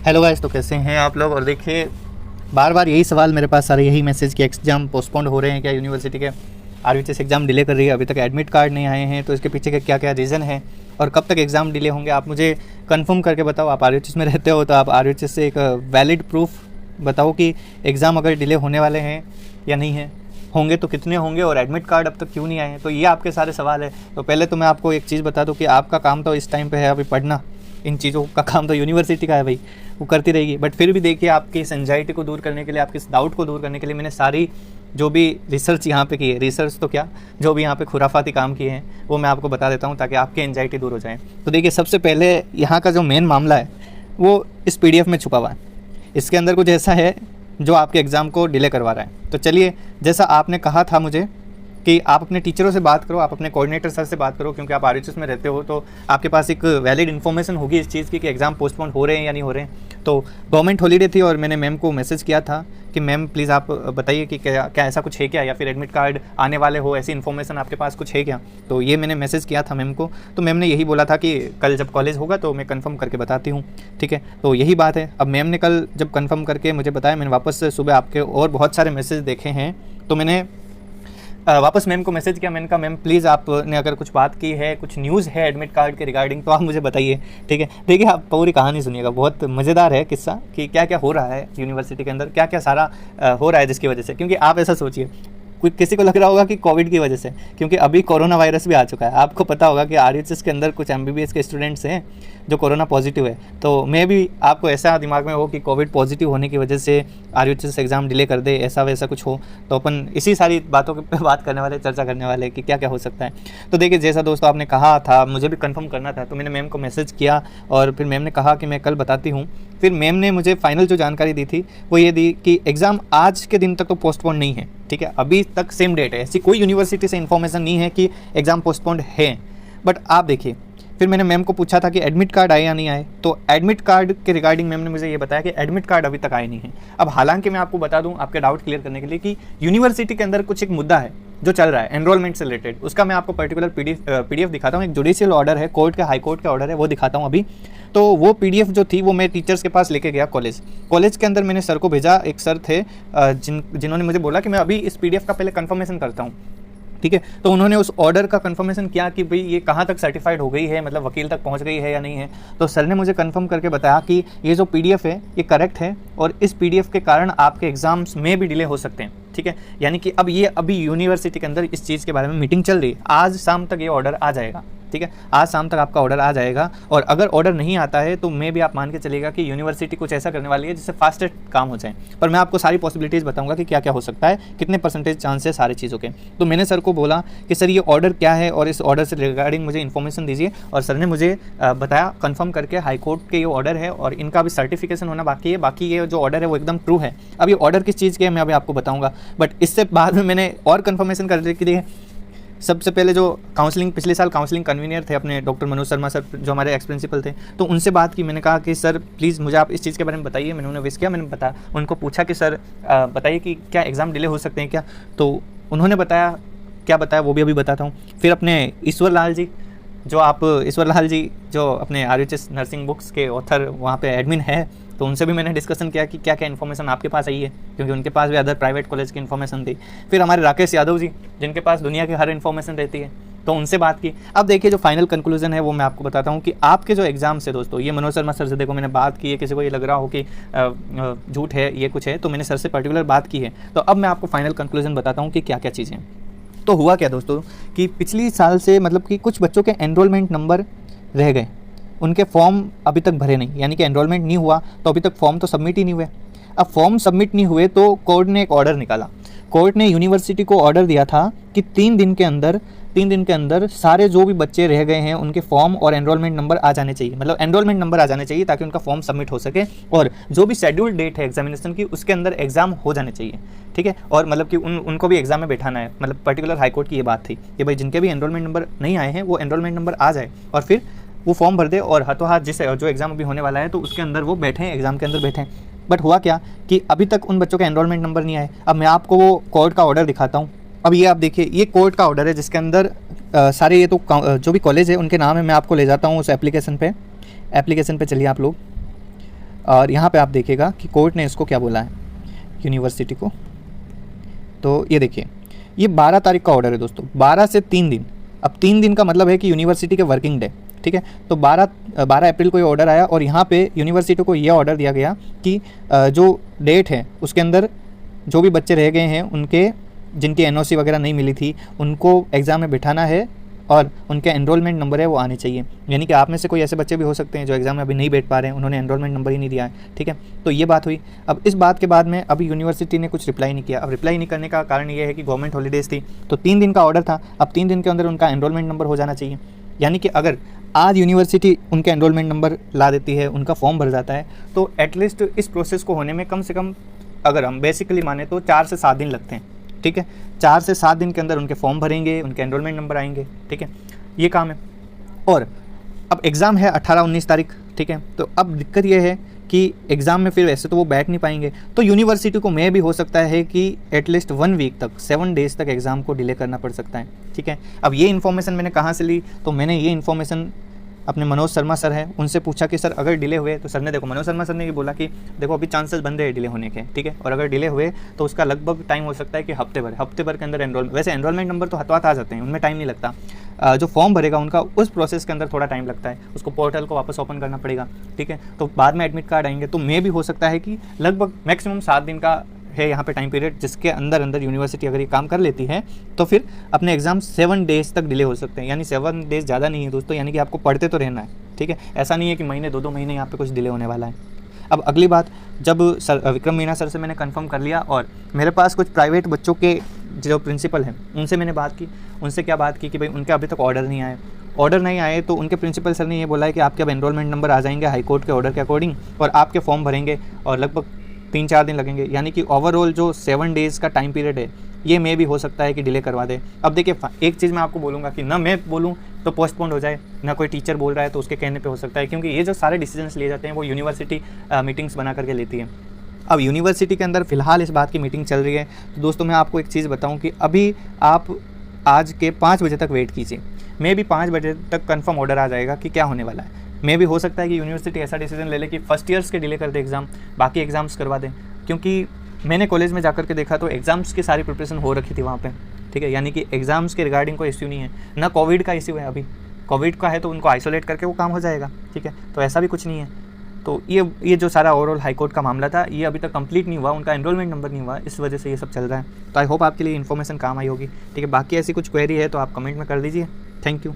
Hello guys, तो कैसे हैं आप लोग। और देखिए, बार बार यही सवाल मेरे पास आ रही है, यही मैसेज कि एग्ज़ाम पोस्टपोन्ड हो रहे हैं क्या, यूनिवर्सिटी के आरयूएचएस एग्ज़ाम डिले कर रही है, अभी तक एडमिट कार्ड नहीं आए हैं, तो इसके पीछे के क्या क्या रीज़न है और कब तक एग्ज़ाम डिले होंगे। आप मुझे कंफर्म करके बताओ। आप आरयूएचएस में रहते हो तो आप आरयूएचएस से एक वैलिड प्रूफ बताओ कि एग्ज़ाम अगर डिले होने वाले हैं या नहीं है, होंगे तो कितने होंगे, और एडमिट कार्ड अब तक क्यों नहीं आए हैं। तो ये आपके सारे सवाल है। तो पहले तो मैं आपको एक चीज़ बता दूँ कि आपका काम तो इस टाइम पे है अभी पढ़ना, इन चीज़ों का काम तो यूनिवर्सिटी का है भाई, वो करती रहेगी। बट फिर भी देखिए, आपकी इस एंजाइटी को दूर करने के लिए, आपके इस डाउट को दूर करने के लिए मैंने सारी जो भी रिसर्च यहाँ पे की है, रिसर्च तो क्या, जो भी यहाँ पे खुराफाती काम किए हैं वो मैं आपको बता देता हूँ ताकि आपकी एंजाइटी दूर हो जाए। तो देखिए, सबसे पहले यहाँ का जो मेन मामला है वो इस PDF में छुपा हुआ है। इसके अंदर कुछ ऐसा है जो आपके एग्ज़ाम को डिले करवा रहा है। तो चलिए, जैसा आपने कहा था मुझे कि आप अपने टीचरों से बात करो, आप अपने कोऑर्डिनेटर सर से बात करो, क्योंकि आप आरयूएचएस में रहते हो तो आपके पास एक वैलिड इन्फॉर्मेशन होगी इस चीज़ की कि एग्ज़ाम पोस्टपोन हो रहे हैं या नहीं हो रहे हैं। तो गवर्नमेंट हॉलीडे थी और मैंने मैम को मैसेज किया था कि मैम प्लीज़ आप बताइए कि क्या ऐसा कुछ है क्या, या फिर एडमिट कार्ड आने वाले हो, ऐसी इन्फॉर्मेशन आपके पास कुछ है क्या। तो ये मैंने मैसेज किया था मैम को। तो मैम ने यही बोला था कि कल जब कॉलेज होगा तो मैं कंफर्म करके बताती हूँ। ठीक है, तो यही बात है। अब मैम ने कल जब कंफर्म करके मुझे बताया, मैंने वापस से सुबह आपके और बहुत सारे मैसेज देखे हैं, तो मैंने वापस मैम को मैसेज किया। मैंने कहा मैम प्लीज़ आपने अगर कुछ बात की है, कुछ न्यूज़ है एडमिट कार्ड के रिगार्डिंग, तो आप मुझे बताइए। ठीक है, देखिए आप पूरी कहानी सुनिएगा, बहुत मज़ेदार है किस्सा कि क्या क्या हो रहा है यूनिवर्सिटी के अंदर, क्या क्या सारा हो रहा है जिसकी वजह से। क्योंकि आप ऐसा सोचिए, कोई किसी को लग रहा होगा कि कोविड की वजह से, क्योंकि अभी कोरोना वायरस भी आ चुका है। आपको पता होगा कि आरयूएचएस के अंदर कुछ MBBS के स्टूडेंट्स हैं जो कोरोना पॉजिटिव है। तो मैं भी आपको ऐसा दिमाग में हो कि कोविड पॉजिटिव होने की वजह से आरयूएचएस एग्ज़ाम डिले कर दे, ऐसा वैसा कुछ हो, तो अपन इसी सारी बातों पे बात करने वाले, चर्चा करने वाले कि क्या क्या हो सकता है। तो देखिए, जैसा दोस्तों आपने कहा था, मुझे भी कंफर्म करना था, तो मैंने मैम को मैसेज किया और फिर मैम ने कहा कि मैं कल बताती हूँ। फिर मैम ने मुझे फाइनल जो जानकारी दी थी वो ये दी कि एग्ज़ाम आज के दिन तक तो पोस्टपोन नहीं है। ठीक है, अभी तक सेम डेट है, ऐसी कोई यूनिवर्सिटी से इन्फॉर्मेशन नहीं है कि एग्ज़ाम पोस्टपोन्ड है। बट आप देखिए, फिर मैंने मैम को पूछा था कि एडमिट कार्ड आए या नहीं आए, तो एडमिट कार्ड के रिगार्डिंग मैम ने मुझे ये बताया कि एडमिट कार्ड अभी तक आए नहीं है। अब हालांकि मैं आपको बता दूं आपके डाउट क्लियर करने के लिए कि यूनिवर्सिटी के अंदर कुछ एक मुद्दा है जो चल रहा है एनरोलमेंट से रिलेटेड। उसका मैं आपको पर्टिकुलर PDF दिखाता हूँ। एक जुडिशियल ऑर्डर है, कोर्ट के, हाई कोर्ट का ऑर्डर है, वो दिखाता हूँ अभी। तो वो PDF जो थी वो मैं टीचर्स के पास लेके गया कॉलेज के अंदर। मैंने सर को भेजा, एक सर थे जिन्होंने मुझे बोला कि मैं अभी इस PDF का पहले कन्फर्मेशन करता हूँ। ठीक है, तो उन्होंने उस ऑर्डर का कंफर्मेशन किया कि भाई ये कहाँ तक सर्टिफाइड हो गई है, मतलब वकील तक पहुँच गई है या नहीं है। तो सर ने मुझे कंफर्म करके बताया कि ये जो PDF है ये करेक्ट है और इस PDF के कारण आपके एग्जाम्स में भी डिले हो सकते हैं। ठीक है, यानी कि अब ये अभी यूनिवर्सिटी के अंदर इस चीज़ के बारे में मीटिंग चल रही है। आज शाम तक ये ऑर्डर आ जाएगा। ठीक है, आज शाम तक आपका ऑर्डर आ जाएगा, और अगर ऑर्डर नहीं आता है तो मैं भी आप मान के चलेगा कि यूनिवर्सिटी कुछ ऐसा करने वाली है जिससे फास्टेस्ट काम हो जाए। पर मैं आपको सारी पॉसिबिलिटीज़ बताऊंगा कि क्या क्या हो सकता है, कितने % चांस है सारी चीज़ों के। तो मैंने सर को बोला कि सर ये ऑर्डर क्या है और इस ऑर्डर से रिगार्डिंग मुझे इन्फॉर्मेशन दीजिए, और सर ने मुझे बताया कन्फर्म करके हाई कोर्ट के ये ऑर्डर है और इनका भी सर्टिफिकेशन होना बाकी है। बाकी ये जो ऑर्डर है वो एकदम ट्रू है। अब ये ऑर्डर किस चीज़ के है मैं अभी आपको बताऊँगा, बट इससे बाद में मैंने और कन्फर्मेशन कर दी कि सबसे पहले जो काउंसलिंग, पिछले साल काउंसलिंग कन्वीनर थे अपने डॉक्टर मनोज शर्मा सर, जो हमारे एक्स प्रिंसिपल थे, तो उनसे बात की। मैंने कहा कि सर प्लीज़ मुझे आप इस चीज़ के बारे में बताइए। मैंने उन्हें विश किया, मैंने उनको पूछा कि सर बताइए कि क्या एग्ज़ाम डिले हो सकते हैं क्या। तो उन्होंने बताया, क्या बताया वो भी अभी बताता हूँ। फिर अपने ईश्वर लाल जी जो अपने आरयूएचएस नर्सिंग बुक्स के ऑथर वहाँ पे एडमिन है, तो उनसे भी मैंने डिस्कशन किया कि क्या क्या इन्फॉर्मेशन आपके पास आई है, क्योंकि उनके पास भी अदर प्राइवेट कॉलेज की इन्फॉर्मेशन थी। फिर हमारे राकेश यादव जी, जिनके पास दुनिया की हर इन्फॉर्मेशन रहती है, तो उनसे बात की। अब देखिए, जो फाइनल कंक्लूजन है वो मैं आपको बताता हूँ कि आपके जो एग्जाम्स है दोस्तों, ये मनोज शर्मा सर से देखो मैंने बात की है, किसी को ये लग रहा हो कि झूठ है, ये कुछ है, तो मैंने सर से पर्टिकुलर बात की है। तो अब मैं आपको फाइनल कंक्लूजन बताता हूँ कि क्या क्या चीज़ें। तो हुआ क्या दोस्तों कि पिछली साल से मतलब कि कुछ बच्चों के एनरोलमेंट नंबर रह गए, उनके फॉर्म अभी तक भरे नहीं, यानी कि एनरोलमेंट नहीं हुआ तो अभी तक फॉर्म तो सबमिट ही नहीं हुए। अब फॉर्म सबमिट नहीं हुए तो कोर्ट ने एक ऑर्डर निकाला। कोर्ट ने यूनिवर्सिटी को ऑर्डर दिया था कि 3 दिन के अंदर सारे जो भी बच्चे रह गए हैं उनके फॉर्म और एनरोलमेंट नंबर आ जाने चाहिए, मतलब एनरोलमेंट नंबर आ जाने चाहिए ताकि उनका फॉर्म सबमिट हो सके, और जो भी शेड्यूल डेट है एग्जामिनेशन की उसके अंदर एग्जाम हो जाने चाहिए। ठीक है, और मतलब कि उनको भी एग्जाम में बैठाना है, मतलब पर्टिकुलर हाईकोर्ट की ये बात थी कि भाई जिनके भी एनरोलमेंट नंबर नहीं आए हैं वो एनरोलमेंट नंबर आ जाए और फिर वो फॉर्म भर दे और हाथों हाथ जो एग्ज़ाम अभी होने वाला है तो उसके अंदर वो बैठें, एग्ज़ाम के अंदर बैठें। बट हुआ क्या कि अभी तक उन बच्चों के एनरोलमेंट नंबर नहीं आए। अब मैं आपको वो कोर्ट का ऑर्डर दिखाता हूँ। अब ये आप देखिए, ये कोर्ट का ऑर्डर है जिसके अंदर सारे ये तो जो भी कॉलेज है उनके नाम है। मैं आपको ले जाता हूँ उस एप्लीकेशन पे चलिए आप लोग। और यहाँ पे आप देखिएगा कि कोर्ट ने इसको क्या बोला है यूनिवर्सिटी को। तो ये देखिए, ये 12 तारीख का ऑर्डर है दोस्तों, 12 से 3 दिन। अब 3 दिन का मतलब है कि यूनिवर्सिटी के वर्किंग डे, ठीक है। तो 12 अप्रैल को ये ऑर्डर आया और यहाँ पे यूनिवर्सिटी को ये ऑर्डर दिया गया कि जो डेट है उसके अंदर जो भी बच्चे रह गए हैं उनके, जिनकी एनओसी वगैरह नहीं मिली थी, उनको एग्ज़ाम में बिठाना है और उनके एनरोलमेंट नंबर है वो आने चाहिए। यानी कि आप में से कोई ऐसे बच्चे भी हो सकते हैं जो एग्ज़ाम में अभी नहीं बैठ पा रहे हैं, उन्होंने एनरोलमेंट नंबर ही नहीं दिया है, ठीक है। तो ये बात हुई। अब इस बात के बाद में अभी यूनिवर्सिटी ने कुछ रिप्लाई नहीं किया। अब रिप्लाई नहीं करने का कारण ये है कि गवर्नमेंट हॉलीडेज़ थी, तो 3 दिन का ऑर्डर था। अब 3 दिन के अंदर उनका एनरोलमेंट नंबर हो जाना चाहिए। यानी कि अगर आज यूनिवर्सिटी उनके एनरोलमेंट नंबर ला देती है, उनका फॉर्म भर जाता है, तो एटलीस्ट इस प्रोसेस को होने में कम से कम, अगर हम बेसिकली माने तो 4 से 7 दिन लगते हैं, ठीक है। 4 से 7 दिन के अंदर उनके फॉर्म भरेंगे, उनके एनरोलमेंट नंबर आएंगे, ठीक है। ये काम है। और अब एग्ज़ाम है 18-19 तारीख, ठीक है। तो अब दिक्कत ये है कि एग्ज़ाम में फिर वैसे तो वो बैठ नहीं पाएंगे, तो यूनिवर्सिटी को भी हो सकता है कि एटलीस्ट 1 वीक तक, 7 डेज़ तक एग्ज़ाम को डिले करना पड़ सकता है, ठीक है। अब ये इन्फॉर्मेशन मैंने कहाँ से ली, तो मैंने ये इन्फॉर्मेशन अपने मनोज शर्मा सर है उनसे पूछा कि सर अगर डिले हुए, तो सर ने मनोज शर्मा सर ने ये बोला कि देखो अभी चांसेस बन रहे हैं डिले होने के, ठीक है। और अगर डिले हुए तो उसका लगभग टाइम हो सकता है कि हफ्ते भर के अंदर वैसे एनरोलमेंट नंबर तो हाथ आ जाते हैं, उनमें टाइम नहीं लगता। जो फॉर्म भरेगा उनका, उस प्रोसेस के अंदर थोड़ा टाइम लगता है, उसको पोर्टल को वापस ओपन करना पड़ेगा, ठीक है। तो बाद में एडमिट कार्ड आएंगे, तो भी हो सकता है कि लगभग मैक्सिमम 7 दिन का है यहाँ पे टाइम पीरियड, जिसके अंदर यूनिवर्सिटी अगर ये काम कर लेती है तो फिर अपने एग्ज़ाम 7 डेज़ तक डिले हो सकते हैं। यानी 7 डेज़ ज़्यादा नहीं है दोस्तों, यानी कि आपको पढ़ते तो रहना है, ठीक है। ऐसा नहीं है कि महीने 2-2 महीने यहाँ पे कुछ डिले होने वाला है। अब अगली बात, जब सर विक्रम मीना सर से मैंने कंफर्म कर लिया और मेरे पास कुछ प्राइवेट बच्चों के जो प्रिंसिपल हैं उनसे मैंने बात की, उनसे क्या बात की कि भाई उनके अभी तक ऑर्डर नहीं आए, तो उनके प्रिंसिपल सर ने ये बोला है कि आपके अब एनरोलमेंट नंबर आ जाएंगे हाई कोर्ट के ऑर्डर के अकॉर्डिंग, और आपके फॉर्म भरेंगे और लगभग 3-4 दिन लगेंगे। यानी कि ओवरऑल जो 7 डेज़ का टाइम पीरियड है ये भी हो सकता है कि डिले करवा दे। अब देखिए, एक चीज़ मैं आपको बोलूँगा कि ना मैं बोलूँ तो पोस्टपोन हो जाए, ना कोई टीचर बोल रहा है तो उसके कहने पे हो सकता है, क्योंकि ये जो सारे डिसीजंस लिए जाते हैं वो यूनिवर्सिटी मीटिंग्स बना करके लेती है। अब यूनिवर्सिटी के अंदर फ़िलहाल इस बात की मीटिंग चल रही है। तो दोस्तों मैं आपको एक चीज़ बताऊँ कि अभी आप आज के 5 बजे तक वेट कीजिए, भी 5 बजे तक कन्फर्म ऑर्डर आ जाएगा कि क्या होने वाला है। भी हो सकता है कि यूनिवर्सिटी ऐसा डिसीजन ले ले कि फर्स्ट ईयर्स के डिले कर दे एग्ज़ाम, बाकी एग्ज़ाम्स करवा दें। क्योंकि मैंने कॉलेज में जाकर के देखा तो एग्ज़ाम्स की सारी प्रिपरेशन हो रखी थी वहाँ पे, ठीक है। यानी कि एग्ज़ाम्स के रिगार्डिंग कोई इश्यू नहीं है, ना कोविड का इश्यू है। अभी कोविड का है तो उनको आइसोलेट करके वो काम हो जाएगा, ठीक है। तो ऐसा भी कुछ नहीं है। तो ये जो सारा ओवरऑल हाईकोर्ट का मामला था ये अभी तक कंप्लीट नहीं हुआ, उनका एनरोलमेंट नंबर नहीं हुआ, इस वजह से ये सब चल रहा है। तो आई होप आपके लिए इन्फॉर्मेशन काम आई होगी, ठीक है। बाकी ऐसी कुछ क्वेरी है तो आप कमेंट में कर दीजिए। Thank you.